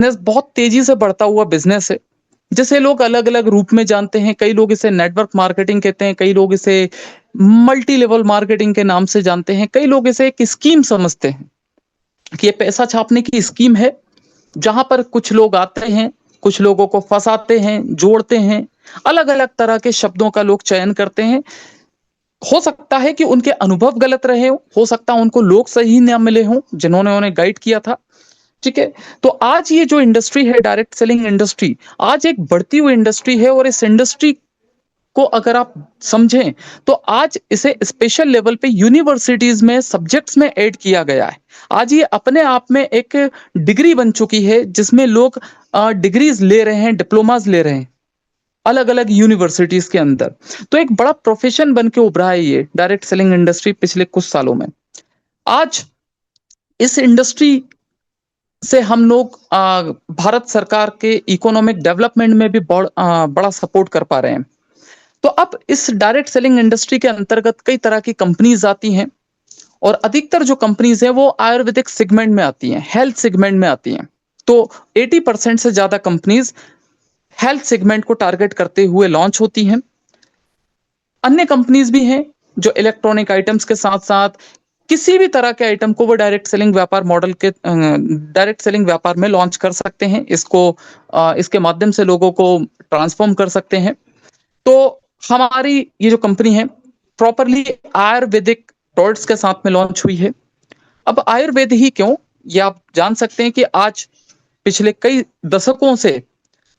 Business बहुत तेज़ी से बढ़ता हुआ बिज़नेस है, जिसे लोग अलग-अलग रूप में जानते हैं। कई लोग इसे नेटवर्क मार्केटिंग कहते हैं, कई लोग इसे मल्टी लेवल मार्केटिंग के नाम से जानते हैं, कई लोग इसे एक स्कीम समझते हैं कि ये पैसा छापने की स्कीम है, जहाँ पर कुछ लोग आते हैं, कुछ लोगों को फँसाते हैं, जोड़ते हैं, अलग-अलग तरह के शब्दों का लोग चयन करते हैं। हो सकता है कि उनके अनुभव गलत रहे हों, हो सकता है उनको लोग सही ना मिले हों, जिन्होंने उन्हें गाइड किया था। ठीक है? तो आज ये जो इंडस्ट्री है डायरेक्ट सेलिंग इंडस्ट्री, आज एक बढ़ती हुई इंडस्ट्री है और इस इंडस्ट्री को अगर आप समझें, तो आज इसे स्पेशल लेवल पे यूनिवर्सिटीज़ में सब्जेक्ट्स में ऐड किया गया है। आज ये अपने आप में एक डिग्री बन चुकी है जिसमें लोग डिग्रीज़ ले रहे हैं, डिप्लोमाज़ ले रहे हैं, अलग-अलग यूनिवर्सिटीज़ के अंदर। तो एक बड़ा प्रोफ़ेशन बन के उभरा है ये डायरेक्ट सेलिंग इंडस्ट्री पिछले कुछ सालों में। आज इस इंडस्ट्री से हम लोग भारत सरकार के इकोनॉमिक डेवलपमेंट में भी बड़ा सपोर्ट कर पा रहे हैं। तो अब इस डायरेक्ट सेलिंग इंडस्ट्री के अंतर्गत कई तरह की कंपनीज आती हैं और अधिकतर जो कंपनीज हैं वो आयुर्वेदिक सेगमेंट में आती हैं, हेल्थ सेगमेंट में आती हैं। तो 80% से ज्यादा कंपनीज हेल्थ सेगमेंट को टारगेट करते हुए लॉन्च होती हैं। अन्य कंपनीज भी हैं जो इलेक्ट्रॉनिक आइटम्स के साथ साथ किसी भी तरह के आइटम को वो डायरेक्ट सेलिंग व्यापार मॉडल के डायरेक्ट सेलिंग व्यापार में लॉन्च कर सकते हैं। इसके माध्यम से लोगों को ट्रांसफॉर्म कर सकते हैं। तो हमारी ये जो कंपनी है प्रॉपरली आयुर्वेदिक प्रोडक्ट्स के साथ में लॉन्च हुई है। अब आयुर्वेद ही क्यों, ये आप जान सकते हैं कि आज पिछले कई दशकों से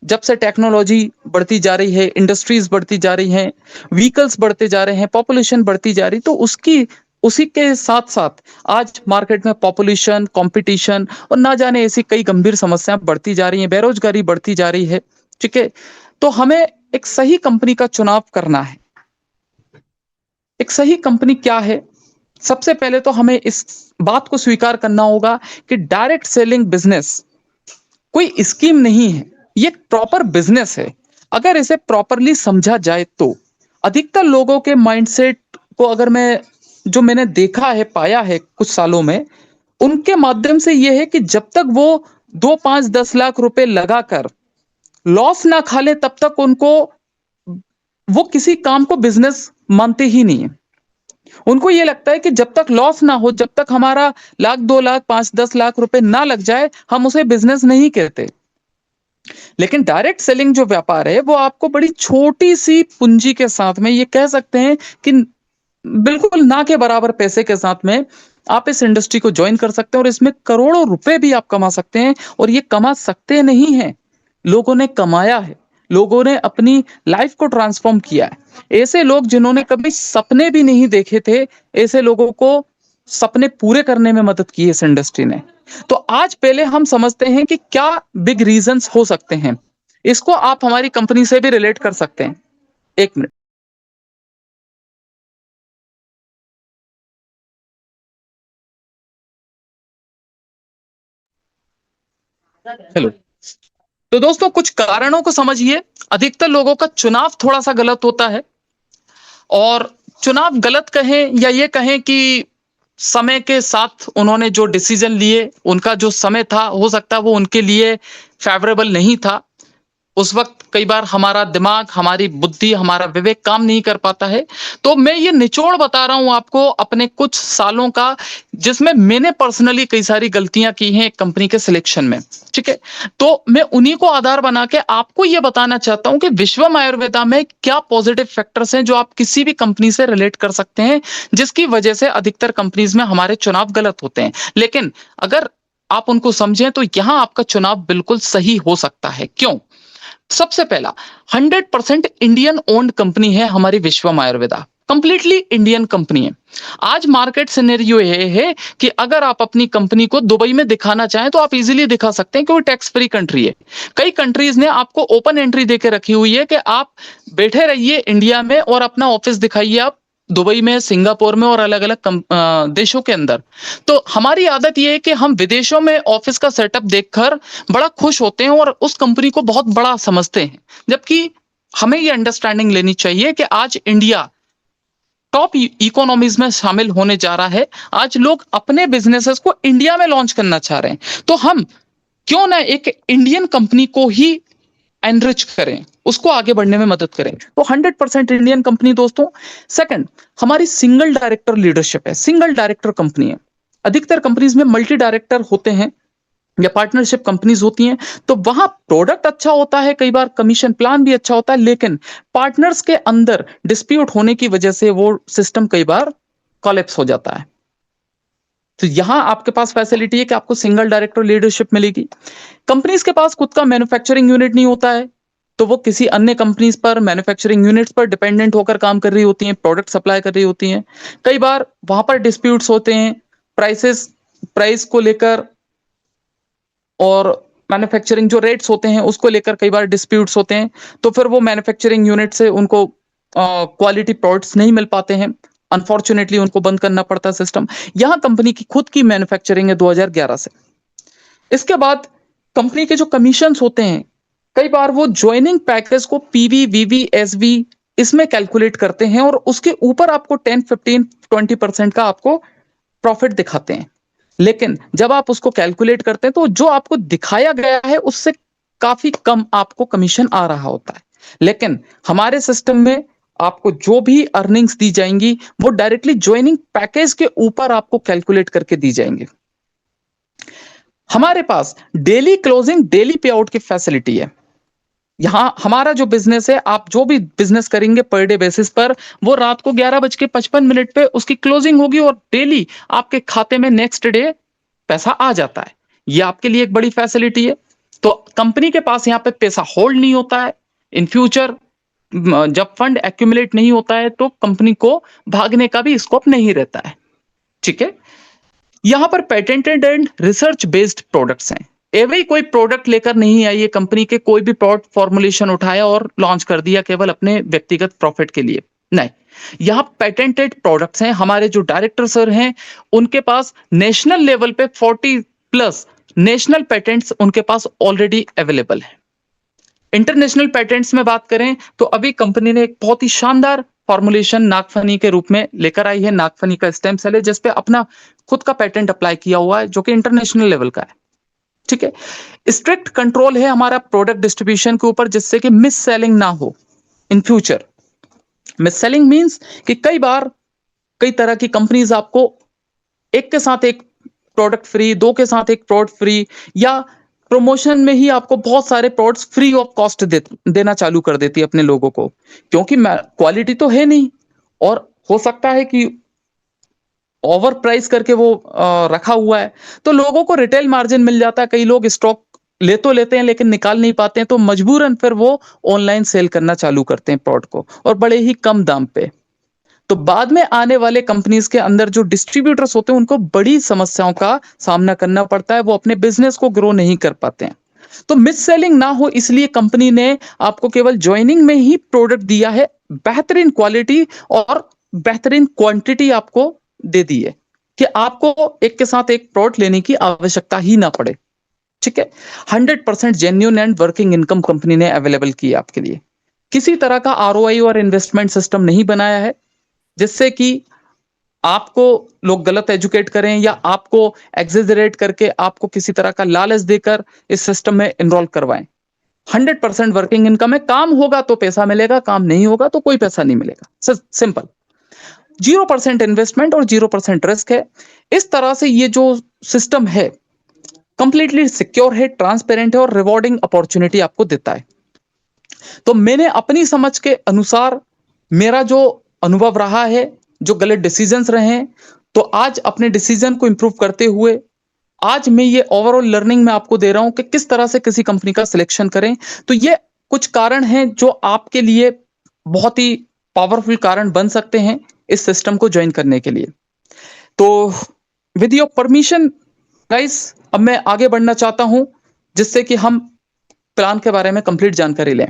जब से टेक्नोलॉजी बढ़ती जा रही है, इंडस्ट्रीज बढ़ती जा रही हैं, व्हीकल्स बढ़ते जा रहे हैं, पॉपुलेशन बढ़ती जा रही, तो उसकी उसी के साथ-साथ आज मार्केट में पॉपुलेशन, कॉम्पिटिशन और ना जाने ऐसी कई गंभीर समस्याएँ बढ़ती जा रही हैं, बेरोज़गारी बढ़ती जा रही है, ठीक है? तो हमें एक सही कंपनी का चुनाव करना है। एक सही कंपनी क्या है? सबसे पहले तो हमें इस बात को स्वीकार करना होगा कि डायरेक्ट सेलिंग बिज़नेस कोई स्कीम नहीं है, ये एक प्रॉपर बिज़नेस है। अगर इसे प्रॉपरली समझा जाए तो। अधिकतर लोगों के माइंडसेट को अगर मैंने देखा है, पाया है कुछ सालों में, उनके माध्यम से ये है कि जब तक वो 2, 5, 10 लाख रुपए लगाकर लॉस ना खा लें तब तक उनको वो किसी काम को बिज़नेस मानते ही नहीं है। उनको ये लगता है कि जब तक लॉस ना हो, जब तक हमारा लाख, 2 लाख, 5, 10 लाख रुपए ना लग जाए, हम उसे बिज़नेस नहीं कहते। लेकिन डायरेक्ट सेलिंग जो व्यापार है, वो आपको बड़ी छोटी-सी पूँजी के साथ में ये कह सकते हैं कि बिल्कुल ना के बराबर पैसे के साथ में आप इस इंडस्ट्री को जॉइन कर सकते हैं और इसमें करोड़ों रुपए भी आप कमा सकते हैं और ये कमा सकते नहीं हैं। लोगों ने कमाया है। लोगों ने अपनी लाइफ को ट्रांसफ़ॉर्म किया है। ऐसे लोग जिन्होंने कभी सपने भी नहीं देखे थे, ऐसे लोगों को सपने पूरे करने में मदद की है इस इंडस्ट्री ने। तो आज पहले हम समझते हैं कि क्या बिग रीज़न्स हो सकते हैं। इसको आप हमारी कंपनी से भी रिलेट कर सकते हैं। 1 मिनट। हेलो। तो दोस्तों कुछ कारणों को समझिए। अधिकतर लोगों का चुनाव थोड़ा-सा गलत होता है और चुनाव गलत कहें या ये कहें कि समय के साथ उन्होंने जो डिसीज़न लिए, उनका जो समय था, हो सकता है वो उनके लिए फ़ेवरेबल नहीं था। उस वक़्त कई बार हमारा दिमाग, हमारी बुद्धि, हमारा विवेक काम नहीं कर पाता है। तो मैं ये निचोड़ बता रहा हूँ आपको अपने कुछ सालों का, जिसमें मैंने पर्सनली कई सारी गलतियाँ की हैं एक कंपनी के सिलेक्शन में, ठीक है? तो मैं उन्हीं को आधार बना के आपको ये बताना चाहता हूँ कि विश्वम आयुर्वेदा में क्या पॉज़िटिव फैक्टर्स हैं जो आप किसी भी कंपनी से रिलेट कर सकते हैं, जिसकी वजह से अधिकतर कंपनीज़ में हमारे चुनाव गलत होते हैं। लेकिन अगर आप उनको समझें तो यहाँ आपका चुनाव बिल्कुल सही हो सकता है। क्यों? सबसे पहला 100% इंडियन ओन्ड कंपनी है हमारी विश्वम आयुर्वेदा। कंप्लीटली इंडियन कंपनी है। आज मार्केट सिनेरियो ये है कि अगर आप अपनी कंपनी को दुबई में दिखाना चाहें तो आप इजीली दिखा सकते हैं क्योंकि टैक्स फ्री कंट्री है। कई कंट्रीज ने आपको ओपन एंट्री देके रखी हुई है कि आप बैठे रहिए इंडिया में और अपना ऑफिस दिखाइए आप दुबई में, सिंगापुर में और अलग-अलग देशों के अंदर। तो हमारी आदत ये है कि हम विदेशों में ऑफिस का सेटअप देखकर बड़ा खुश होते हैं और उस कंपनी को बहुत बड़ा समझते हैं। जबकि हमें ये अंडरस्टैंडिंग लेनी चाहिए कि आज इंडिया टॉप इकोनॉमीज में शामिल होने जा रहा है। आज लोग अपने बिजनेसेस को इंडिया में लॉन्च करना चाह रहे हैं। तो हम क्यों ना एक इंडियन कंपनी को ही एनरिच करें, उसको आगे बढ़ने में मदद करें। तो 100% इंडियन कंपनी दोस्तों। सेकंड, हमारी सिंगल डायरेक्टर लीडरशिप है, सिंगल डायरेक्टर कंपनी है। अधिकतर कंपनीज में मल्टी डायरेक्टर होते हैं या पार्टनरशिप कंपनीज होती हैं, तो वहां प्रोडक्ट अच्छा होता है, कई बार कमीशन प्लान भी अच्छा होता है, लेकिन पार्टनर्स के अंदर डिस्प्यूट होने की वजह से वो सिस्टम कई बार कोलैप्स हो जाता है। तो यहां आपके पास फैसिलिटी है कि आपको सिंगल डायरेक्टर लीडरशिप मिलेगी। कंपनीज के पास खुद का मैन्युफैक्चरिंग यूनिट नहीं होता है, तो वो किसी अन्य कंपनीज पर, मैन्युफैक्चरिंग यूनिट्स पर डिपेंडेंट होकर काम कर रही होती हैं, प्रोडक्ट सप्लाई कर रही होती हैं। कई बार वहां पर डिस्प्यूट्स होते हैं, प्राइस को लेकर, और मैन्युफैक्चरिंग जो रेट्स होते हैं उसको लेकर कई बार डिस्प्यूट्स होते हैं। तो फिर वो मैन्युफैक्चरिंग यूनिट से उनको क्वालिटी प्रोडक्ट्स नहीं मिल पाते हैं, अनफॉर्चुनेटली उनको बंद करना पड़ता है सिस्टम। यहां कंपनी की खुद की मैन्युफैक्चरिंग है 2011 से। इसके बाद कंपनी के जो कमीशंस होते हैं, कई बार वो ज्वाइनिंग पैकेज को पीवी, वीवी, एसवी इसमें कैलकुलेट करते हैं और उसके ऊपर आपको 10, 15, 20% का आपको प्रॉफिट दिखाते हैं। लेकिन जब आप उसको कैलकुलेट करते हैं तो जो आपको दिखाया गया है उससे काफी कम आपको कमीशन आ रहा होता है। लेकिन हमारे सिस्टम में आपको जो भी अर्निंग्स दी जाएंगी वो डायरेक्टली ज्वाइनिंग पैकेज के ऊपर आपको कैलकुलेट करके दी जाएंगी। हमारे पास डेली क्लोजिंग, डेली पे आउट की फैसिलिटी है। यहां हमारा जो बिजनेस है, आप जो भी बिजनेस करेंगे पर डे बेसिस पर, वो रात को 11:55 पे उसकी क्लोजिंग होगी और डेली आपके खाते में नेक्स्ट डे पैसा आ जाता है। ये आपके लिए एक बड़ी फैसिलिटी है। तो कंपनी के पास यहाँ पे पैसा होल्ड नहीं होता है। इन फ्यूचर जब फंड एक्यूमुलेट नहीं होता है तो कंपनी को भागने का भी स्कोप नहीं रहता है। ठीक है। यहां पर patented and research based products हैं। एवरी कोई प्रोडक्ट लेकर नहीं आई है कंपनी के, कोई भी प्रोडक्ट फॉर्मुलेशन उठाया और लॉन्च कर दिया केवल अपने व्यक्तिगत प्रॉफिट के लिए, नहीं। यहां पेटेंटेड प्रोडक्ट्स हैं। हमारे जो डायरेक्टर सर हैं उनके पास नेशनल लेवल पे 40+ नेशनल पेटेंट्स उनके पास ऑलरेडी अवेलेबल है। इंटरनेशनल पेटेंट्स में बात करें तो अभी कंपनी ने एक बहुत ही शानदार फॉर्मुलेशन नागफनी के रूप में लेकर आई है। नागफनी का स्टेम सेल है जिसपे अपना खुद का पेटेंट अप्लाई किया हुआ है जो कि इंटरनेशनल लेवल का है। ठीक है। स्ट्रिक्ट कंट्रोल है हमारा प्रोडक्ट डिस्ट्रीब्यूशन के ऊपर जिससे कि मिस सेलिंग ना हो in future. Miss selling means कि कई बार कई तरह की कंपनीज आपको एक के साथ एक प्रोडक्ट फ्री, दो के साथ एक प्रोडक्ट फ्री, या प्रमोशन में ही आपको बहुत सारे प्रोडक्ट्स फ्री ऑफ कॉस्ट देना चालू कर देती है अपने लोगों को, क्योंकि क्वालिटी तो है नहीं और हो सकता है कि ओवर प्राइस करके वो रखा हुआ है, तो लोगों को रिटेल मार्जिन मिल जाता है। कई लोग स्टॉक ले तो लेते हैं लेकिन निकाल नहीं पाते हैं, तो मजबूरन फिर वो ऑनलाइन सेल करना चालू करते हैं प्रोडक्ट को, और बड़े ही कम दाम पे। तो बाद में आने वाले कंपनीज के अंदर जो डिस्ट्रीब्यूटर्स होते हैं उनको बड़ी समस्याओं का सामना करना पड़ता है, वो अपने बिजनेस को ग्रो नहीं कर पाते हैं। तो मिस सेलिंग ना हो इसलिए कंपनी ने आपको केवल ज्वाइनिंग में ही प्रोडक्ट दिया है, बेहतरीन क्वालिटी और बेहतरीन क्वांटिटी आपको दे दी है कि आपको एक के साथ एक प्रोडक्ट लेने की आवश्यकता ही ना पड़े। ठीक है। 100% genuine and working income company ने अवेलेबल की है आपके लिए। किसी तरह का आरओआई और इन्वेस्टमेंट सिस्टम नहीं बनाया है जिससे कि आपको लोग गलत एजुकेट करें या आपको एग्जेजरेट करके आपको किसी तरह का लालच देकर इस सिस्टम में इनरोल करवाएं। 100% वर्किंग इनकम है। काम होगा तो पैसा मिलेगा, काम नहीं होगा तो कोई पैसा नहीं मिलेगा। सिंपल। 0% इन्वेस्टमेंट और 0% रिस्क है। इस तरह से ये जो सिस्टम है कंप्लीटली सिक्योर है, ट्रांसपेरेंट है और रिवॉर्डिंग अपॉर्चुनिटी आपको देता है। तो मैंने अपनी समझ के अनुसार, मेरा जो अनुभव रहा है, जो गलत डिसीजंस रहे हैं, तो आज अपने डिसीजन को इंप्रूव करते हुए आज मैं ये ओवरऑल लर्निंग में आपको दे रहा हूं कि किस तरह से किसी कंपनी का सिलेक्शन करें। तो ये कुछ कारण हैं जो आपके लिए बहुत ही पावरफुल कारण बन सकते हैं इस सिस्टम को ज्वाइन करने के लिए। तो विद योर परमिशन गाइस, अब मैं आगे बढ़ना चाहता हूं जिससे कि हम प्लान के बारे में कंप्लीट जानकारी लें।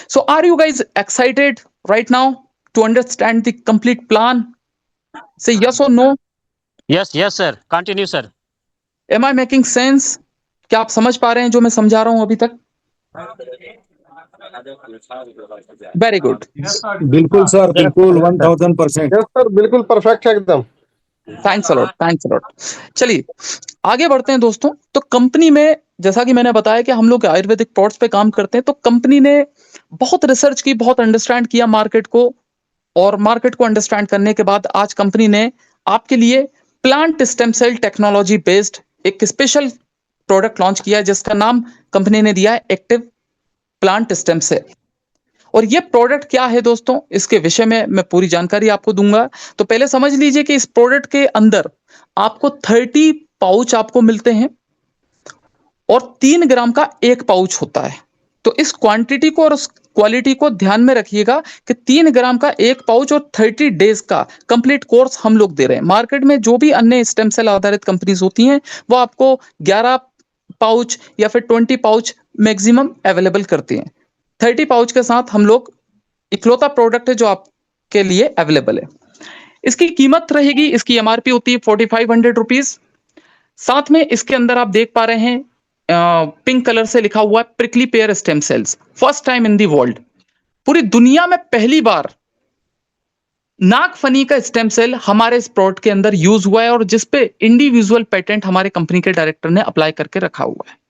So are you guys excited right now to understand the complete plan? Say yes और no? Yes yes sir, continue sir. Am I making sense? क्या आप समझ पा रहे हैं जो मैं समझा रहा हूं अभी तक? Very good. बिल्कुल सर, बिल्कुल 1000%। यस सर, बिल्कुल परफेक्ट है एकदम। Thanks a lot, thanks a lot. चलिए आगे बढ़ते हैं दोस्तों। तो कंपनी में जैसा कि मैंने बताया कि हम लोग आयुर्वेदिक प्रोडक्ट्स पे काम करते हैं, तो कंपनी ने बहुत रिसर्च की, बहुत अंडरस्टैंड किया मार्केट को, और मार्केट को अंडरस्टैंड करने के बाद आज कंपनी ने आपके लिए plant stem cell technology based एक स्पेशल प्रोडक्ट लॉन्च किया है, जिसका नाम कंपनी ने दिया है एक्टिव प्लांट स्टेम सेल। और ये प्रोडक्ट क्या है दोस्तों, इसके विषय में मैं पूरी जानकारी आपको दूंगा। तो पहले समझ लीजिए कि इस प्रोडक्ट के अंदर आपको 30 पाउच आपको मिलते हैं और 3 ग्राम का एक पाउच होता है। तो इस क्वांटिटी को और उस क्वालिटी को ध्यान में रखिएगा कि 3 ग्राम का एक पाउच और 30 डेज का कंप्लीट कोर्स हम लोग दे रहे हैं। मार्केट में जो भी अन्य स्टेम सेल आधारित कंपनीज होती हैं वो आपको 11 पाउच या फिर 20 पाउच मैक्सिमम अवेलेबल करती हैं। 30 पाउच के साथ हम लोग इकलौता प्रोडक्ट है जो आपके लिए अवेलेबल है। इसकी कीमत रहेगी, इसकी एमआरपी होती है 4500 रुपीज। साथ में इसके अंदर आप देख पा रहे हैं पिंक कलर से लिखा हुआ है prickly pair stem cells, first time in the world. पूरी दुनिया में पहली बार नागफनी का स्टेम सेल हमारे इस प्रोडक्ट के अंदर यूज हुआ है और जिसपे इंडिविजुअल पेटेंट हमारे कंपनी के डायरेक्टर ने अप्लाई करके रखा हुआ है।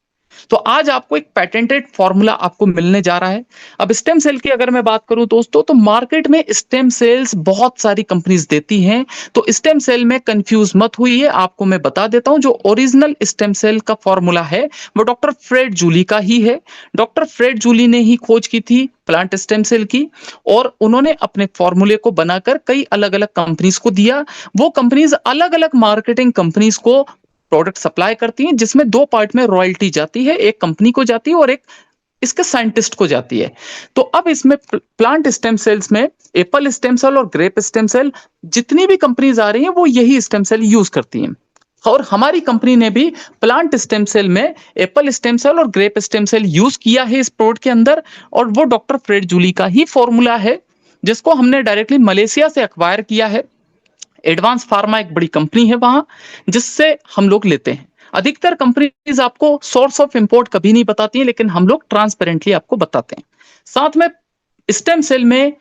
तो आज आपको एक पेटेंटेड फॉर्मूला आपको मिलने जा रहा है। अब स्टेम सेल की अगर मैं बात करूं दोस्तों, तो मार्केट में स्टेम सेल्स बहुत सारी कंपनीज देती हैं, तो स्टेम सेल में कंफ्यूज मत हुई है। आपको मैं बता देता हूं, जो ओरिजिनल स्टेम सेल का फॉर्मूला है वो डॉक्टर फ्रेड जूली का ही है। डॉक्टर फ्रेड जूली ने ही खोज की थी प्लांट स्टेम सेल की, और उन्होंने अपने फॉर्मूले को बनाकर कई अलग अलग कंपनीज को दिया। वो कंपनीज अलग अलग मार्केटिंग कंपनीज को प्रोडक्ट सप्लाई करती हैं, जिसमें 2 पार्ट में रॉयल्टी जाती है, एक कंपनी को जाती है और एक इसके साइंटिस्ट को जाती है। तो अब इसमें प्लांट स्टेम सेल्स में एप्पल स्टेम सेल और ग्रेप स्टेम सेल, जितनी भी कंपनीज आ रही हैं वो यही स्टेम सेल यूज करती हैं। और हमारी कंपनी ने भी प्लांट स्टेम सेल में एप्पल स्टेम सेल और ग्रेप स्टेम सेल यूज किया है इस प्रोडक्ट के अंदर, और वो डॉक्टर फ्रेड जूली का ही फॉर्मूला है, जिसको हमने डायरेक्टली मलेशिया से एक्वायर किया है। एडवांस फार्मा एक बड़ी कंपनी है वहां, जिससे हम लोग लेते हैं। अधिकतर कंपनीज आपको सोर्स ऑफ इंपोर्ट कभी नहीं बताती हैं, लेकिन हम लोग ट्रांसपेरेंटली आपको बताते हैं। साथ में स्टेम सेल में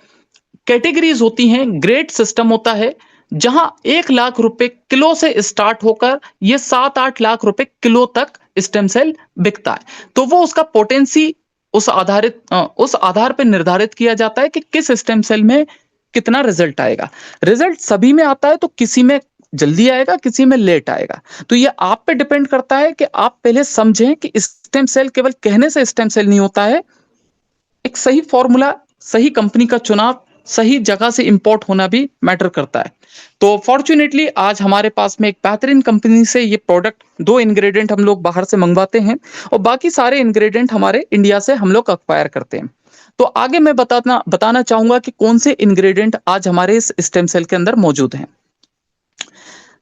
कैटेगरीज होती हैं, ग्रेड सिस्टम होता है, जहां 1 लाख रुपए किलो से स्टार्ट होकर ये 7-8 लाख रुपए किलो तक स्टेम सेल बिकता है। तो वो उसका पोटेंसी उस आधार पर निर्धारित किया जाता है कि किस स्टेम सेल में कितना रिजल्ट आएगा। रिजल्ट सभी में आता है, तो किसी में जल्दी आएगा, किसी में लेट आएगा। तो ये आप पे डिपेंड करता है कि आप पहले समझें कि स्टेम सेल केवल कहने से स्टेम सेल नहीं होता है। एक सही फॉर्मूला, सही कंपनी का चुनाव, सही जगह से इंपोर्ट होना भी मैटर करता है। तो फॉर्चुनेटली आज हमारे पास में एक बेहतरीन कंपनी से ये प्रोडक्ट, 2 इंग्रेडिएंट हम लोग बाहर से मंगवाते हैं और बाकी सारे इंग्रेडिएंट हमारे इंडिया से हम लोग एक्वायर करते हैं। तो आगे मैं बताना चाहूंगा कि कौन से इंग्रेडिएंट आज हमारे इस स्टेम सेल के अंदर मौजूद हैं।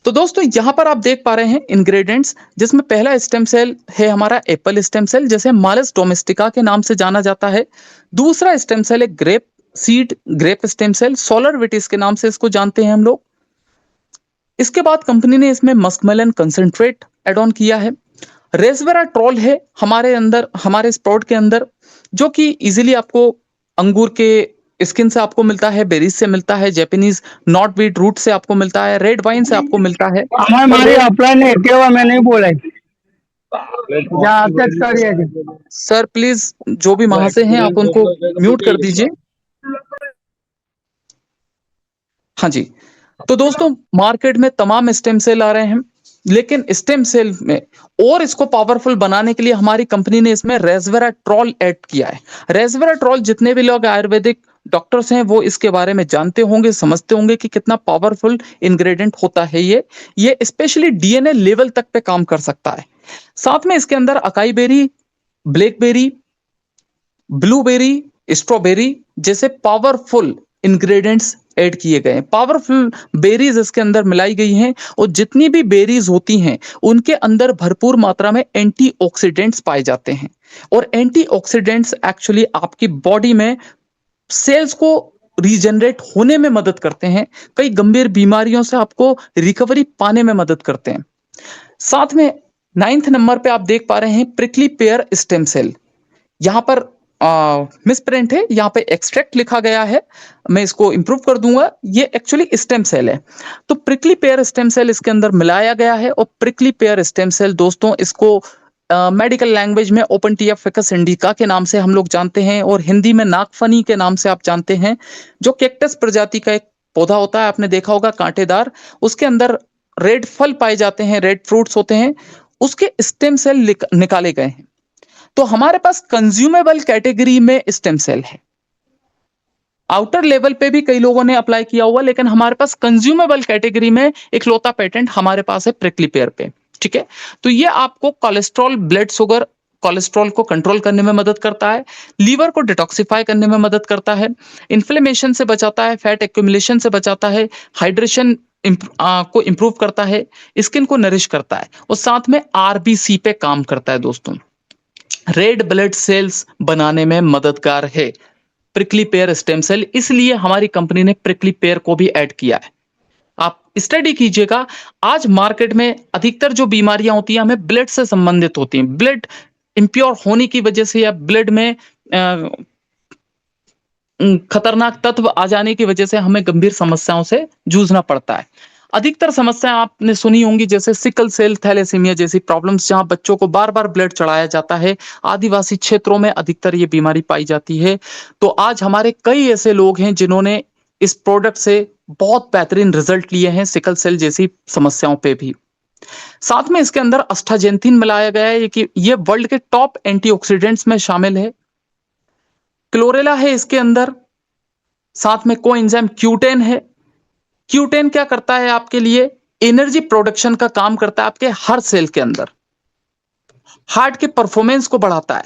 तो दोस्तों यहां पर आप देख पा रहे हैं इंग्रेडिएंट्स, जिसमें पहला स्टेम सेल है हमारा एप्पल स्टेम सेल, जैसे मालस डोमेस्टिका के नाम से जाना जाता है। दूसरा स्टेम सेल है grape seed grape stem cell, solar vitis के नाम से इसको जानते हैं हम लोग। इसके बाद कंपनी ने इसमें मस्कमेलन कंसंट्रेट एड ऑन किया है। रेसवेराट्रोल है हमारे अंदर, हमारे इस प्रोडक्ट के अंदर, जो कि इजीली आपको अंगूर के स्किन से आपको मिलता है, बेरीज से मिलता है, जापानीज नॉटवीड रूट से आपको मिलता है, रेड वाइन से आपको मिलता है। हमारी अपलाइन है केवल, मैं नहीं बोला सर प्लीज जो भी वहां से हैं आप उनको म्यूट कर दीजिए। हाँ जी, तो दोस्तों मार्केट में तमाम स्टेम सेल आ रहे हैं, लेकिन स्टेम सेल में और इसको पावरफुल बनाने के लिए हमारी कंपनी ने इसमें रेसवेराट्रोल ऐड किया है। रेसवेराट्रोल जितने भी लोग आयुर्वेदिक डॉक्टर्स हैं वो इसके बारे में जानते होंगे, समझते होंगे कि कितना पावरफुल इंग्रेडिएंट होता है ये स्पेशली डीएनए लेवल तक पे काम कर सकता है। साथ में इसके अंदर acai berry, blackberry, blueberry, strawberry जैसे पावरफुल इंग्रेडिएंट्स ऐड किए गए हैं। पावरफुल बेरीज इसके अंदर मिलाई गई हैं, और जितनी भी बेरीज होती हैं उनके अंदर भरपूर मात्रा में एंटीऑक्सीडेंट्स पाए जाते हैं, और एंटीऑक्सीडेंट्स एक्चुअली आपकी बॉडी में सेल्स को रीजनरेट होने में मदद करते हैं, कई गंभीर बीमारियों से आपको रिकवरी पाने में मदद करते हैं। साथ में 9th नंबर पे आप देख पा रहे हैं प्रिकली पेयर स्टेम सेल। यहाँ पर मिसप्रिंट है, यहाँ पे एक्सट्रैक्ट लिखा गया है, मैं इसको इंप्रूव कर दूंगा, ये एक्चुअली स्टेम सेल है। तो प्रिकली पेयर स्टेम सेल इसके अंदर मिलाया गया है, और प्रिकली पेयर स्टेम सेल दोस्तों इसको मेडिकल लैंग्वेज में ओपनटिया फिकस इंडिका के नाम से हम लोग जानते हैं, और हिंदी में नागफनी के नाम से आप जानते हैं, जो कैक्टस प्रजाति का एक पौधा होता है, आपने देखा होगा, कांटेदार। उसके अंदर रेड फल पाए जाते हैं, रेड फ्रूट्स होते हैं, उसके स्टेम सेल निकाले गए हैं। तो हमारे पास कंज्यूमेबल कैटेगरी में स्टेम सेल है। आउटर लेवल पे भी कई लोगों ने अप्लाई किया हुआ, लेकिन हमारे पास कंज्यूमेबल कैटेगरी में इकलौता पेटेंट हमारे पास है प्रिकली पेयर पे। ठीक है, तो ये आपको कोलेस्ट्रॉल, ब्लड शुगर, कोलेस्ट्रॉल को कंट्रोल करने में मदद करता है, लीवर को डिटॉक्सिफाई करने में मदद करता है, इन्फ्लेमेशन से बचाता है, फैट एक्यूमुलेशन से बचाता है, हाइड्रेशन को इंप्रूव करता है, स्किन को नरिश करता है, और साथ में आरबीसी पे काम करता है दोस्तों, रेड ब्लड सेल्स बनाने में मददगार है प्रिकली पेयर स्टेम सेल। इसलिए हमारी कंपनी ने प्रिकली पेयर को भी ऐड किया है। आप स्टडी कीजिएगा, आज मार्केट में अधिकतर जो बीमारियां होती हैं हमें ब्लड से संबंधित होती हैं। ब्लड इम्प्योर होने की वजह से या ब्लड में खतरनाक तत्व आ जाने की वजह से हमें गंभीर समस्याओं से जूझना पड़ता है। अधिकतर समस्याएं आपने सुनी होंगी, जैसे सिकल सेल थैलेसीमिया जैसी प्रॉब्लम्स, जहां बच्चों को बार बार ब्लड चढ़ाया जाता है। आदिवासी क्षेत्रों में अधिकतर ये बीमारी पाई जाती है। तो आज हमारे कई ऐसे लोग हैं जिन्होंने इस प्रोडक्ट से बहुत बेहतरीन रिजल्ट लिए हैं सिकल सेल जैसी समस्याओं पे भी। साथ में इसके अंदर अस्टाजेंथिन मिलाया गया है कि ये वर्ल्ड के टॉप एंटीऑक्सीडेंट्स में शामिल है। क्लोरेला है इसके अंदर, साथ में कोएंजाइम क्यूटेन है। क्यूटेन क्या करता है आपके लिए? एनर्जी प्रोडक्शन का काम करता है आपके हर सेल के अंदर, हार्ट के परफॉर्मेंस को बढ़ाता है,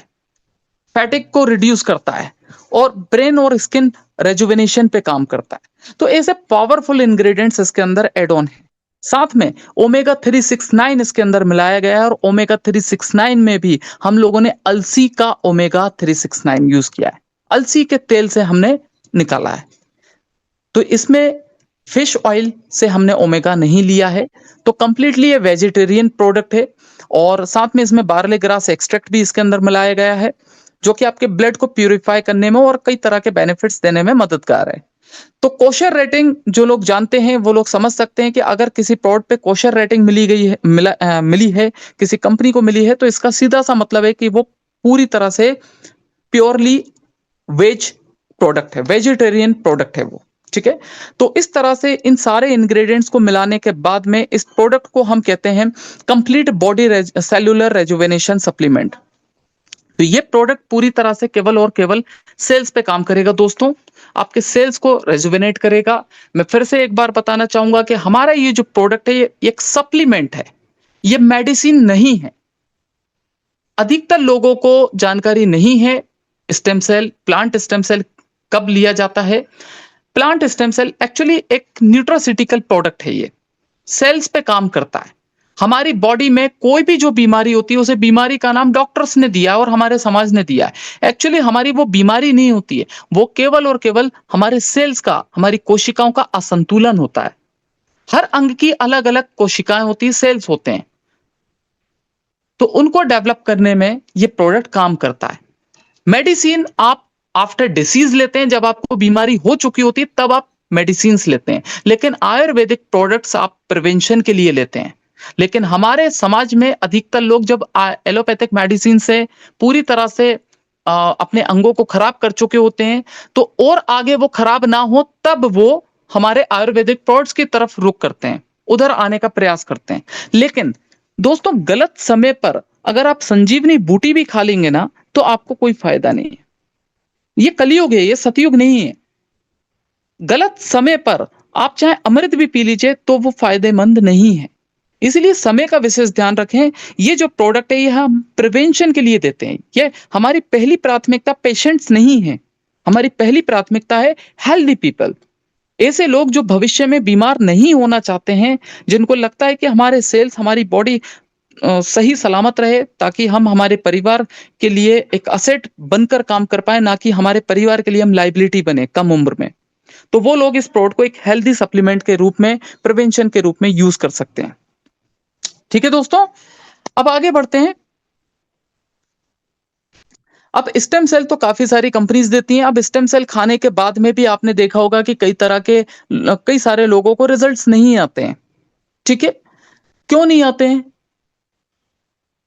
फैटिक को रिड्यूस करता है, और ब्रेन और स्किन रेजुवेनेशन पे काम करता है। तो ऐसे पावरफुल इंग्रेडिएंट्स इसके अंदर एड ऑन है। साथ में ओमेगा 369 इसके अंदर मिलाया गया है, और ओमेगा 369 में भी हम लोगों ने अलसी का ओमेगा 369 यूज किया है। अलसी के तेल से हमने निकाला है। तो इसमें फिश ऑयल से हमने ओमेगा नहीं लिया है। तो कंप्लीटली ये वेजिटेरियन प्रोडक्ट है, और साथ में इसमें बार्ले ग्रास एक्सट्रैक्ट भी इसके अंदर मिलाया गया है, जो कि आपके ब्लड को प्यूरिफाई करने में और कई तरह के बेनिफिट्स देने में मददगार है। तो कोशर रेटिंग जो लोग जानते हैं वो लोग समझ सकते हैं कि अगर किसी प्रोडक्ट पे कोशर रेटिंग मिली है, किसी कंपनी को मिली है, तो इसका सीधा सा मतलब है कि वो पूरी तरह से प्योरली वेज प्रोडक्ट है, वेजिटेरियन प्रोडक्ट है वो। ठीक है, तो इस तरह से इन सारे इंग्रेडिएंट्स को मिलाने के बाद में इस प्रोडक्ट को हम कहते हैं complete body cellular rejuvenation supplement. तो ये प्रोडक्ट पूरी तरह से केवल और केवल सेल्स पे काम करेगा दोस्तों, आपके सेल्स को रेजुवेनेट करेगा। मैं फिर से एक बार बताना चाहूंगा कि हमारा ये जो प्रोडक्ट है ये एक सप्लीमेंट है, ये मेडिसिन नहीं है। अधिकतर लोगों को जानकारी नहीं है stem cell, plant stem cell कब लिया जाता है। प्लांट स्टेम सेल एक्चुअली एक न्यूट्रासिटिकल प्रोडक्ट है, ये सेल्स पे काम करता है। हमारी बॉडी में कोई भी जो बीमारी होती है उसे बीमारी का नाम डॉक्टर्स ने दिया है और हमारे समाज ने दिया है। एक्चुअली हमारी वो बीमारी नहीं होती है, वो केवल और केवल हमारे सेल्स का, हमारी कोशिकाओं का असंतुलन होता है। हर अंग की अलग अलग कोशिकाएं होती है, सेल्स होते हैं, तो उनको डेवलप करने में ये प्रोडक्ट काम करता है। मेडिसिन आप आफ्टर डिसीज लेते हैं, जब आपको बीमारी हो चुकी होती है तब आप मेडिसिन लेते हैं, लेकिन आयुर्वेदिक प्रोडक्ट्स आप प्रिवेंशन के लिए लेते हैं। लेकिन हमारे समाज में अधिकतर लोग जब एलोपैथिक मेडिसिन से पूरी तरह से अपने अंगों को खराब कर चुके होते हैं, तो और आगे वो खराब ना हो तब वो हमारे आयुर्वेदिक प्रोडक्ट्स की तरफ रुख करते हैं, उधर आने का प्रयास करते हैं। लेकिन दोस्तों गलत समय पर अगर आप संजीवनी बूटी भी खा लेंगे ना तो आपको कोई फायदा नहीं है। ये कलयुग है, ये सतयुग नहीं है। गलत समय पर आप चाहे अमृत भी पी लीजिए तो वो फायदेमंद नहीं है। इसलिए समय का विशेष ध्यान रखें। ये जो प्रोडक्ट है ये हम प्रिवेंशन के लिए देते हैं। ये हमारी पहली प्राथमिकता पेशेंट्स नहीं है, हमारी पहली प्राथमिकता है हेल्दी पीपल। ऐसे लोग जो भविष्य में बीमार नहीं होना चाहते हैं, जिनको लगता है कि हमारे सेल्स, हमारी बॉडी सही सलामत रहे, ताकि हम हमारे परिवार के लिए एक असेट बनकर काम कर पाए, ना कि हमारे परिवार के लिए हम लाइबिलिटी बने कम उम्र में। तो वो लोग इस प्रोडक्ट को एक हेल्दी सप्लीमेंट के रूप में, प्रिवेंशन के रूप में यूज कर सकते हैं। ठीक है दोस्तों, अब आगे बढ़ते हैं। अब स्टेम सेल तो काफी सारी कंपनीज देती हैं। अब स्टेम सेल खाने के बाद में भी आपने देखा होगा कि कई सारे लोगों को रिजल्ट्स नहीं आते हैं। ठीक है, क्यों नहीं आते हैं?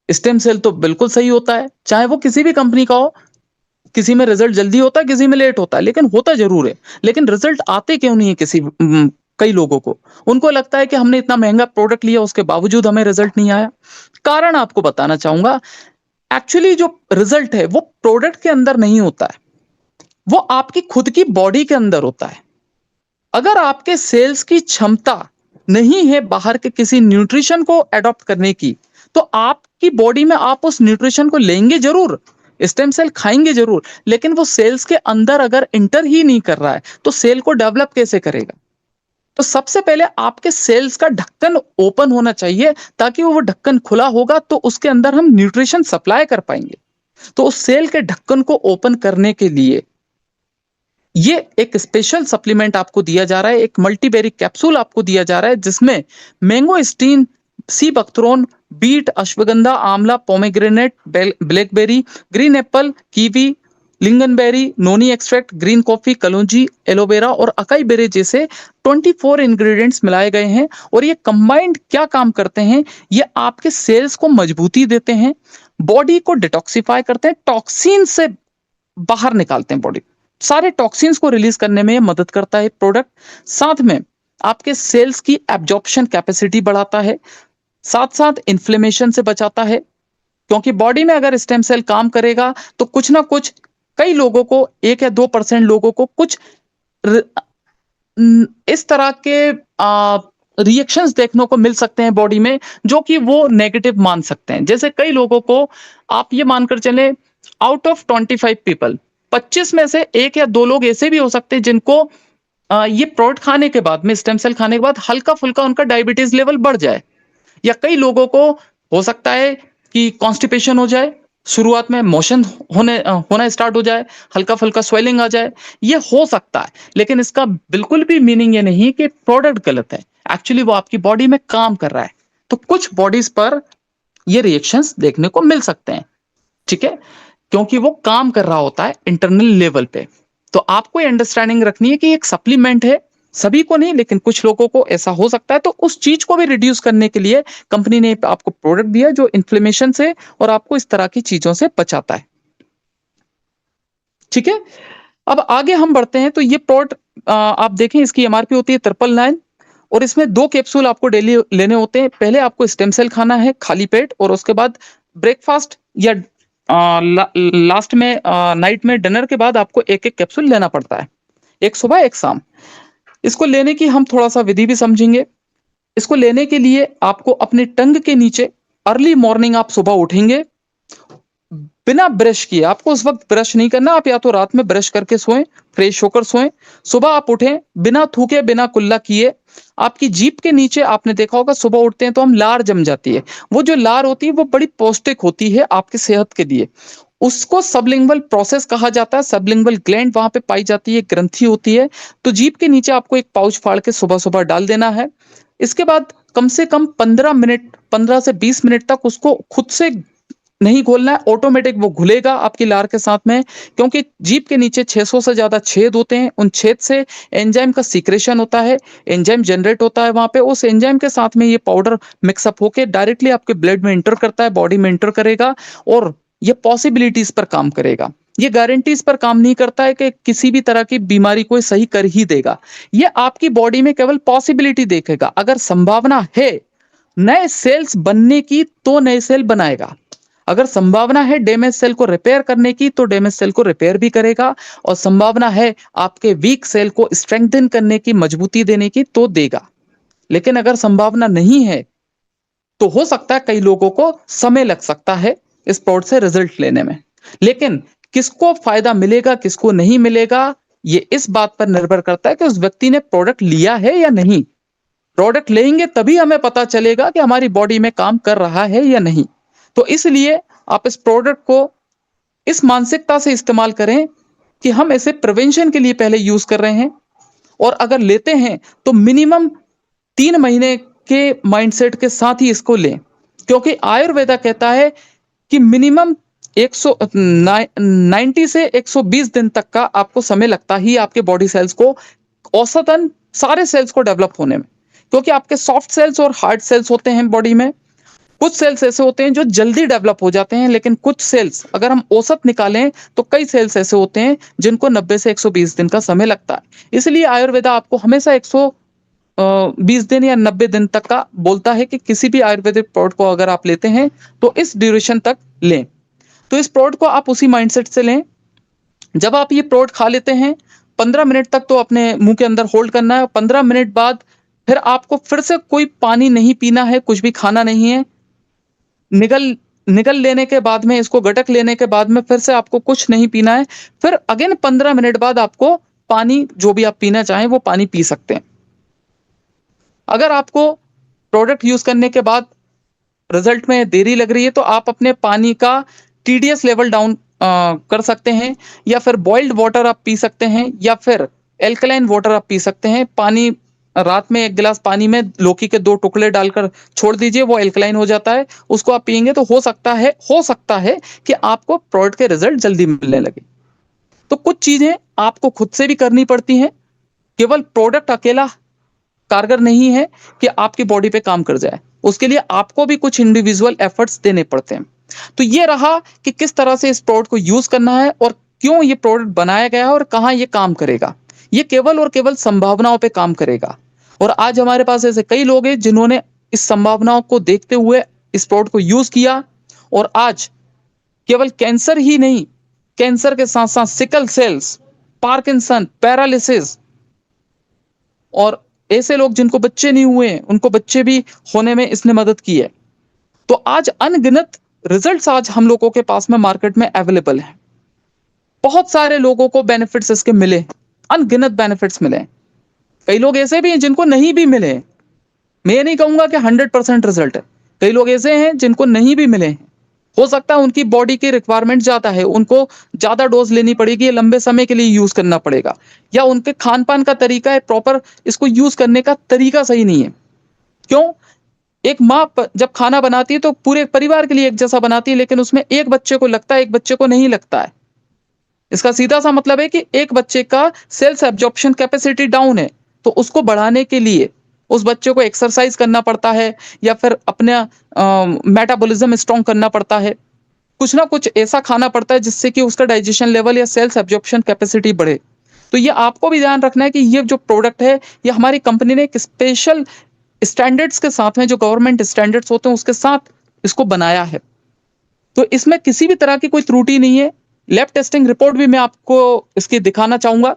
स्टेम सेल तो बिल्कुल सही होता है, चाहे वो किसी भी कंपनी का हो। किसी में रिजल्ट जल्दी होता है, किसी में लेट होता है, लेकिन होता जरूर है। लेकिन रिजल्ट आते क्यों नहीं है कई लोगों को? उनको लगता है कि हमने इतना महंगा प्रोडक्ट लिया, उसके बावजूद हमें रिजल्ट नहीं आया। कारण आपको बताना चाहूंगा, एक्चुअली जो रिजल्ट है वो प्रोडक्ट के अंदर नहीं होता है, वो आपकी खुद की बॉडी के अंदर होता है। अगर आपके सेल्स की क्षमता नहीं है बाहर के किसी न्यूट्रिशन को अडॉप्ट करने की, तो आपकी बॉडी में आप उस न्यूट्रिशन को लेंगे जरूर, स्टेम सेल खाएंगे जरूर, लेकिन वो सेल्स के अंदर अगर इंटर ही नहीं कर रहा है तो सेल को डेवलप कैसे करेगा? तो सबसे पहले आपके सेल्स का ढक्कन ओपन होना चाहिए, ताकि वो ढक्कन खुला होगा तो उसके अंदर हम न्यूट्रिशन सप्लाई कर पाएंगे। तो उस सेल के ढक्कन को ओपन करने के लिए ये एक स्पेशल सप्लीमेंट आपको दिया जा रहा है, एक मल्टीबेरी कैप्सूल आपको दिया जा रहा है, जिसमें mangosteen, sea buckthorn, beet, ashwagandha, amla, pomegranate, blackberry, green apple, kiwi, lingonberry, noni extract, green coffee, kalonji, aloe vera और अकाई बेरी जैसे 24 इंग्रेडिएंट्स मिलाए गए हैं। और ये कंबाइंड क्या काम करते हैं? ये आपके सेल्स को मजबूती देते हैं, बॉडी को डिटॉक्सिफाई करते हैं, टॉक्सिन से बाहर निकालते हैं, बॉडी सारे टॉक्सिन्स को रिलीज करने में मदद करता है प्रोडक्ट। साथ में आपके सेल्स की एब्जॉर्प्शन कैपेसिटी बढ़ाता है, साथ साथ इन्फ्लेमेशन से बचाता है। क्योंकि बॉडी में अगर स्टेम सेल काम करेगा तो कुछ ना कुछ, कई लोगों को 1 या 2% लोगों को कुछ इस तरह के रिएक्शंस देखने को मिल सकते हैं बॉडी में, जो कि वो नेगेटिव मान सकते हैं। जैसे कई लोगों को आप ये मानकर चले, आउट ऑफ 25 पीपल, 25 में से 1 या 2 लोग ऐसे भी हो सकते हैं जिनको ये प्रोडक्ट खाने के बाद में, स्टेम सेल खाने के बाद हल्का फुल्का उनका डायबिटीज लेवल बढ़ जाए। या कई लोगों को हो सकता है कि कॉन्स्टिपेशन हो जाए, शुरुआत में मोशन होना स्टार्ट हो जाए, हल्का फुल्का स्वेलिंग आ जाए, ये हो सकता है। लेकिन इसका बिल्कुल भी मीनिंग ये नहीं कि प्रोडक्ट गलत है, एक्चुअली वो आपकी बॉडी में काम कर रहा है। तो कुछ बॉडीज पर ये रिएक्शंस देखने को मिल सकते हैं, ठीक है, क्योंकि वो काम कर रहा होता है इंटरनल लेवल पे। तो आपको ये अंडरस्टैंडिंग रखनी है कि एक सप्लीमेंट है, सभी को नहीं लेकिन कुछ लोगों को ऐसा हो सकता है। तो उस चीज को भी रिड्यूस करने के लिए कंपनी ने आपको प्रोडक्ट दिया जो इन्फ्लेमेशन से और आपको इस तरह की चीजों से बचाता है, ठीक है। अब आगे हम बढ़ते हैं। तो ये प्रोडक्ट आप देखें, इसकी एमआरपी होती है 999 और इसमें 2 कैप्सूल आपको डेली लेने होते हैं। पहले आपको स्टेम सेल खाना है खाली पेट, और उसके बाद ब्रेकफास्ट या लास्ट में नाइट में डिनर के बाद आपको 1-1 कैप्सूल लेना पड़ता है, एक सुबह एक शाम। इसको लेने की हम थोड़ा सा विधि भी समझेंगे। इसको लेने के लिए आपको अपने टंग के नीचे अर्ली मॉर्निंग आप सुबह उठेंगे बिना ब्रश किए, आपको उस वक्त ब्रश नहीं करना, आप या तो रात में ब्रश करके सोएं, फ्रेश होकर सोएं। सुबह आप उठें बिना थूके, बिना कुल्ला किए। आपकी जीभ के नीचे आपने देखा होगा, सुबह उठते हैं तो हम लार जम जाती है। वो जो लार होती है वो बड़ी पौष्टिक होती है आपकी सेहत के लिए। उसको सबलिंगुअल प्रोसेस कहा जाता है, सबलिंगुअल ग्लैंड वहां पे पाई जाती है, ग्रंथि होती है। तो जीभ के नीचे आपको एक पाउच फाड़ के सुबह सुबह डाल देना है। इसके बाद कम से कम 15 से 20 मिनट तक उसको खुद से नहीं घोलना है, ऑटोमेटिक वो घुलेगा आपकी लार के साथ में। क्योंकि जीभ के नीचे 600 से ज्यादा छेद होते हैं, उन छेद से एंजाइम का सीक्रेशन होता है, एंजाइम जनरेट होता है वहां पे। उस एंजाइम के साथ में ये पाउडर मिक्सअप होके डायरेक्टली आपके ब्लड में इंटर करता है, बॉडी में इंटर करेगा, और ये पॉसिबिलिटीज पर काम करेगा। ये गारंटीज पर काम नहीं करता है कि किसी भी तरह की बीमारी को सही कर ही देगा। ये आपकी बॉडी में केवल पॉसिबिलिटी देखेगा। अगर संभावना है नए सेल्स बनने की तो नए सेल बनाएगा, अगर संभावना है डैमेज सेल को रिपेयर करने की तो डैमेज सेल को रिपेयर भी करेगा, और संभावना है आपके वीक सेल को स्ट्रेंथन करने की, मजबूती देने की तो देगा। लेकिन अगर संभावना नहीं है तो हो सकता है कई लोगों को समय लग सकता है इस प्रोडक्ट से रिजल्ट लेने में। लेकिन किसको फायदा मिलेगा, किसको नहीं मिलेगा, ये इस बात पर निर्भर करता है कि उस व्यक्ति ने प्रोडक्ट लिया है या नहीं। प्रोडक्ट लेंगे तभी हमें पता चलेगा कि हमारी बॉडी में काम कर रहा है या नहीं। तो इसलिए आप इस प्रोडक्ट को इस मानसिकता से इस्तेमाल करें कि हम इसे प्रिवेंशन के लिए पहले यूज कर रहे हैं, और अगर लेते हैं तो मिनिमम 3 महीने के माइंडसेट के साथ ही इसको लें। क्योंकि आयुर्वेदा कहता है कि मिनिमम 90 से 120 दिन तक का आपको समय लगता ही आपके बॉडी सेल्स को, औसतन सारे सेल्स को डेवलप होने में। क्योंकि आपके सॉफ्ट सेल्स और हार्ड सेल्स होते हैं बॉडी में, कुछ सेल्स ऐसे होते हैं जो जल्दी डेवलप हो जाते हैं, लेकिन कुछ सेल्स अगर हम औसत निकालें तो कई सेल्स ऐसे होते हैं जिनको 90 से 120 दिन का समय लगता है। इसलिए आयुर्वेदा आपको हमेशा 120 दिन या 90 दिन तक का बोलता है कि किसी भी आयुर्वेदिक प्रोडक्ट को अगर आप लेते हैं तो इस ड्यूरेशन तक लें। तो इस प्रोडक्ट को आप उसी माइंडसेट से लें। जब आप ये प्रोडक्ट खा लेते हैं 15 मिनट तक तो अपने मुंह के अंदर होल्ड करना है। 15 मिनट बाद फिर आपको फिर से कोई पानी नहीं पीना है, कुछ भी खाना नहीं है। निगल लेने के बाद में, इसको गटक लेने के बाद में फिर से आपको कुछ नहीं पीना है। फिर अगेन 15 मिनट बाद आपको पानी, जो भी आप पीना चाहें वो पानी पी सकते हैं। अगर आपको प्रोडक्ट यूज करने के बाद रिजल्ट में देरी लग रही है तो आप अपने पानी का TDS लेवल डाउन कर सकते हैं, या फिर बॉइल्ड वाटर आप पी सकते हैं, या फिर एल्कलाइन वाटर आप पी सकते हैं। पानी रात में 1 गिलास पानी में लौकी के 2 टुकड़े डालकर छोड़ दीजिए, वो एल्कलाइन हो जाता है। उसको आप पिएंगे तो हो सकता है कि आपको प्रोडक्ट के रिजल्ट जल्दी मिलने लगे। तो कुछ चीजें आपको खुद से भी करनी पड़ती हैं, केवल प्रोडक्ट अकेला कारगर नहीं है कि आपकी बॉडी पे काम कर जाए, उसके लिए आपको भी कुछ इंडिविजुअल एफर्ट्स देने पड़ते हैं। तो ये रहा कि किस तरह से इस प्रोडक्ट को यूज करना है और क्यों ये प्रोडक्ट बनाया गया है और कहाँ ये काम करेगा। ये केवल और केवल संभावनाओं पे काम करेगा, और आज हमारे पास ऐसे कई लोग हैं जिन्होंने इस संभावनाओं को देखते हुए इस प्रोडक्ट को यूज किया, और आज केवल कैंसर ही नहीं, कैंसर के साथ साथ सिकल सेल्स, पार्किंसन, पैरालिसिस, और ऐसे लोग जिनको बच्चे नहीं हुए हैं उनको बच्चे भी होने में इसने मदद की है। तो आज अनगिनत रिजल्ट्स आज हम लोगों के पास में मार्केट में अवेलेबल हैं। बहुत सारे लोगों को बेनिफिट्स इसके मिले, अनगिनत बेनिफिट्स मिले। कई लोग ऐसे भी हैं जिनको नहीं भी मिले। मैं ये नहीं कहूंगा कि 100% रिजल्ट है। कई लोग ऐसे हैं जिनको नहीं भी मिले हैं। हो सकता है उनकी बॉडी की रिक्वायरमेंट ज्यादा है, उनको ज्यादा डोज लेनी पड़ेगी, लंबे समय के लिए यूज करना पड़ेगा, या उनके खान पान का तरीका है प्रॉपर, इसको यूज करने का तरीका सही नहीं है। क्यों? एक माँ जब खाना बनाती है तो पूरे परिवार के लिए एक जैसा बनाती है, लेकिन उसमें एक बच्चे को लगता है, एक बच्चे को नहीं लगता है। इसका सीधा सा मतलब है कि एक बच्चे का सेल्स एब्जॉर्प्शन कैपेसिटी डाउन है, तो उसको बढ़ाने के लिए उस बच्चे को एक्सरसाइज करना पड़ता है, या फिर अपना मेटाबॉलिज्म स्ट्रॉन्ग करना पड़ता है। कुछ ना कुछ ऐसा खाना पड़ता है जिससे कि उसका डाइजेशन लेवल या सेल्स एब्जॉर्प्शन कैपेसिटी बढ़े। तो ये आपको भी ध्यान रखना है कि ये जो प्रोडक्ट है, ये हमारी कंपनी ने एक स्पेशल स्टैंडर्ड्स के साथ में, जो गवर्नमेंट स्टैंडर्ड्स होते हैं उसके साथ इसको बनाया है। तो इसमें किसी भी तरह की कोई त्रुटि नहीं है। लैब टेस्टिंग रिपोर्ट भी मैं आपको इसकी दिखाना चाहूंगा।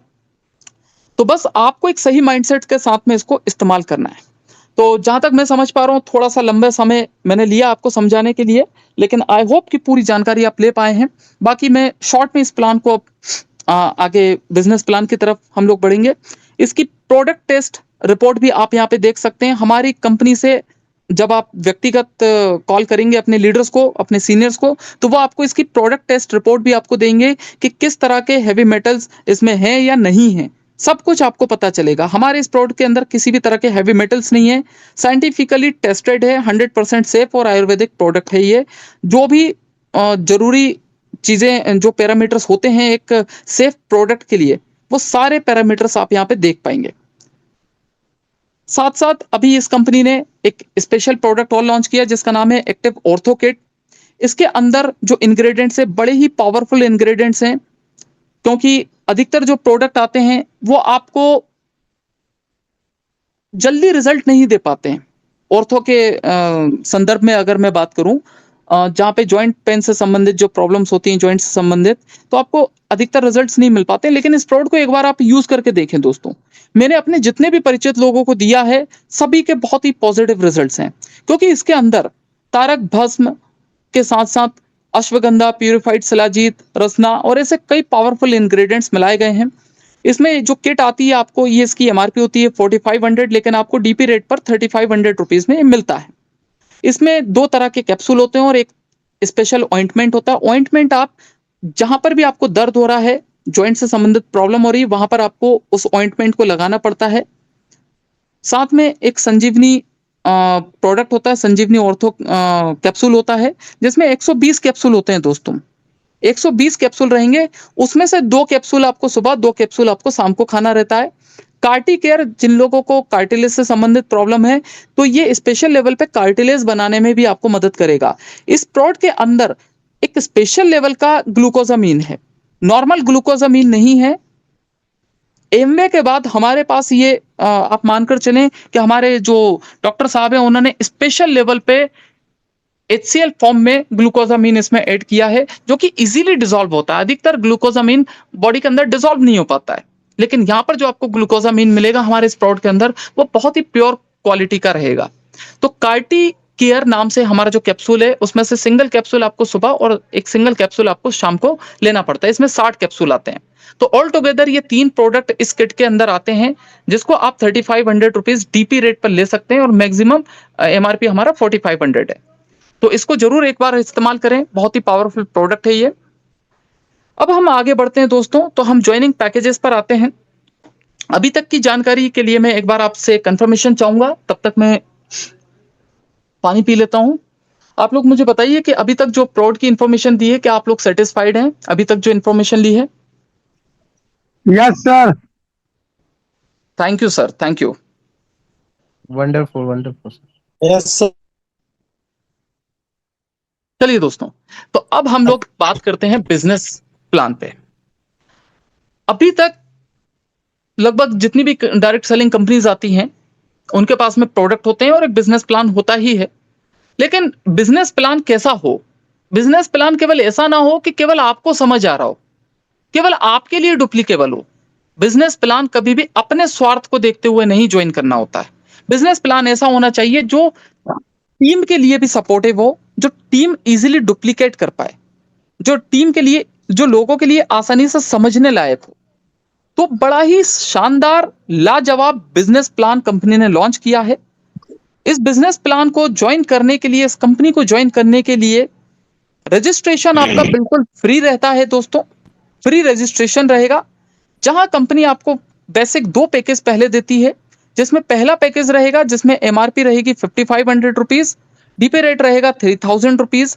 तो बस आपको एक सही माइंडसेट के साथ में इसको इस्तेमाल करना है। तो जहां तक मैं समझ पा रहा हूँ, थोड़ा सा लंबा समय मैंने लिया आपको समझाने के लिए, लेकिन आई होप कि पूरी जानकारी आप ले पाए हैं। बाकी मैं शॉर्ट में इस प्लान को आगे बिजनेस प्लान की तरफ हम लोग बढ़ेंगे। इसकी प्रोडक्ट टेस्ट रिपोर्ट भी आप यहाँ पे देख सकते हैं। हमारी कंपनी से जब आप व्यक्तिगत कॉल करेंगे अपने लीडर्स को, अपने सीनियर्स को, तो वो आपको इसकी प्रोडक्ट टेस्ट रिपोर्ट भी आपको देंगे कि किस तरह के हैवी मेटल्स इसमें हैं या नहीं हैं। सब कुछ आपको पता चलेगा। हमारे इस प्रोडक्ट के अंदर किसी भी तरह के हैवी मेटल्स नहीं है, साइंटिफिकली टेस्टेड है, 100% सेफ और आयुर्वेदिक प्रोडक्ट है ये। जो भी जरूरी चीजें, जो पैरामीटर्स होते हैं एक सेफ प्रोडक्ट के लिए, वो सारे पैरामीटर्स आप यहाँ पे देख पाएंगे। साथ साथ अभी इस कंपनी ने एक स्पेशल प्रोडक्ट और लॉन्च किया जिसका नाम है एक्टिव ऑर्थो किट। इसके अंदर जो इंग्रेडिएंट्स है बड़े ही पावरफुल इंग्रेडिएंट्स हैं, क्योंकि अधिकतर जो प्रोडक्ट आते हैं वो आपको जल्दी रिजल्ट नहीं दे पाते हैं। ऑर्थो के संदर्भ में अगर मैं बात करूं, जहाँ पे जॉइंट पेन से संबंधित जो प्रॉब्लम्स होती हैं, जॉइंट से संबंधित, तो आपको अधिकतर रिजल्ट्स नहीं मिल पाते। लेकिन इस प्रोडक्ट को एक बार आप यूज करके देखें दोस्तों। मैंने अपने जितने भी परिचित लोगों को दिया है, सभी के बहुत ही पॉजिटिव रिजल्ट्स हैं, क्योंकि इसके अंदर तारक भस्म के साथ साथ अश्वगंधा, प्यूरिफाइड शिलाजीत, रसना और ऐसे कई पावरफुल इंग्रेडिएंट्स मिलाए गए हैं। इसमें जो किट आती है आपको, ये इसकी एमआरपी होती है 4500, लेकिन आपको डीपी रेट पर 3500 रुपीज में मिलता है। इसमें 2 तरह के कैप्सूल होते हैं और एक स्पेशल ऑइंटमेंट होता है। ऑइंटमेंट आप जहां पर भी आपको दर्द हो रहा है, जॉइंट से संबंधित प्रॉब्लम हो रही है, वहां पर आपको उस ऑइंटमेंट को लगाना पड़ता है। साथ में एक संजीवनी प्रोडक्ट होता है, संजीवनी ऑर्थो कैप्सूल होता है, जिसमें 120 कैप्सूल होते हैं दोस्तों। 120 कैप्सूल रहेंगे, उसमें से 2 कैप्सूल आपको सुबह, 2 कैप्सूल आपको शाम को खाना रहता है। कार्टी केयर, जिन लोगों को कार्टिलेज से संबंधित प्रॉब्लम है, तो ये स्पेशल लेवल पे कार्टिलेज बनाने में भी आपको मदद करेगा। इस प्रोडक्ट के अंदर एक स्पेशल लेवल का ग्लूकोजामीन है, नॉर्मल ग्लूकोजामीन नहीं है। एमवे के बाद हमारे पास ये आप मानकर चलें कि हमारे जो डॉक्टर साहब हैं उन्होंने स्पेशल लेवल पे HCl फॉर्म में ग्लूकोजामीन इसमें ऐड किया है, जो कि इजीली डिसॉल्व होता है। अधिकतर ग्लूकोजामीन बॉडी के अंदर डिसॉल्व नहीं हो पाता है, लेकिन यहाँ पर जो आपको ग्लूकोजामीन मिलेगा हमारे इस प्रोडक्ट के अंदर, वो बहुत ही प्योर क्वालिटी का रहेगा। तो कार्टी केयर नाम से हमारा जो कैप्सूल है, उसमें से सिंगल कैप्सूल आपको सुबह और एक सिंगल कैप्सूल आपको शाम को लेना पड़ता है। इसमें 60 कैप्सूल आते हैं। तो ऑल टुगेदर ये 3 प्रोडक्ट इस किट के अंदर आते हैं, जिसको आप 3500 रुपीज डीपी रेट पर ले सकते हैं और मैक्सिमम MRP हमारा 4500 है। तो इसको जरूर एक बार इस्तेमाल करें, बहुत ही पावरफुल प्रोडक्ट है ये। अब हम आगे बढ़ते हैं दोस्तों, तो हम ज्वाइनिंग पैकेजेस पर आते हैं। अभी तक की जानकारी के लिए मैं एक बार आपसे कंफर्मेशन चाहूंगा, तब तक मैं पानी पी लेता हूं। आप लोग मुझे बताइए कि अभी तक जो प्रोडक्ट की इंफॉर्मेशन दी है, क्या आप लोग सेटिस्फाइड हैं अभी तक जो इंफॉर्मेशन ली है? Yes sir. Thank you sir, thank you. Wonderful wonderful. Yes, sir. चलिए दोस्तों, तो अब हम लोग बात करते हैं बिजनेस प्लान पे। अभी तक लगभग जितनी भी डायरेक्ट सेलिंग कंपनीज आती हैं, उनके पास में प्रोडक्ट होते हैं और एक बिजनेस प्लान होता ही है। लेकिन बिजनेस प्लान कैसा हो? बिजनेस प्लान केवल ऐसा ना हो कि केवल आपको समझ आ रहा हो, केवल आपके लिए डुप्लीकेबल हो। बिजनेस प्लान कभी भी अपने स्वार्थ को देखते हुए नहीं ज्वाइन करना होता है। बिजनेस प्लान ऐसा होना चाहिए जो टीम के लिए भी सपोर्टिव हो, जो टीम इजीली डुप्लीकेट कर पाए, जो टीम के लिए, जो लोगों के लिए आसानी से समझने लायक हो। तो बड़ा ही शानदार लाजवाब बिजनेस प्लान कंपनी ने लॉन्च किया है। इस बिजनेस प्लान को ज्वाइन करने के लिए, इस कंपनी को ज्वाइन करने के लिए रजिस्ट्रेशन आपका बिल्कुल फ्री रहता है दोस्तों। फ्री रजिस्ट्रेशन रहेगा, जहां कंपनी आपको बेसिक 2 पैकेज पहले देती है, जिसमें पहला पैकेज रहेगा जिसमें MRP रहेगी 5500 रुपीज, डीपी रेट रहेगा 3000 रुपीज।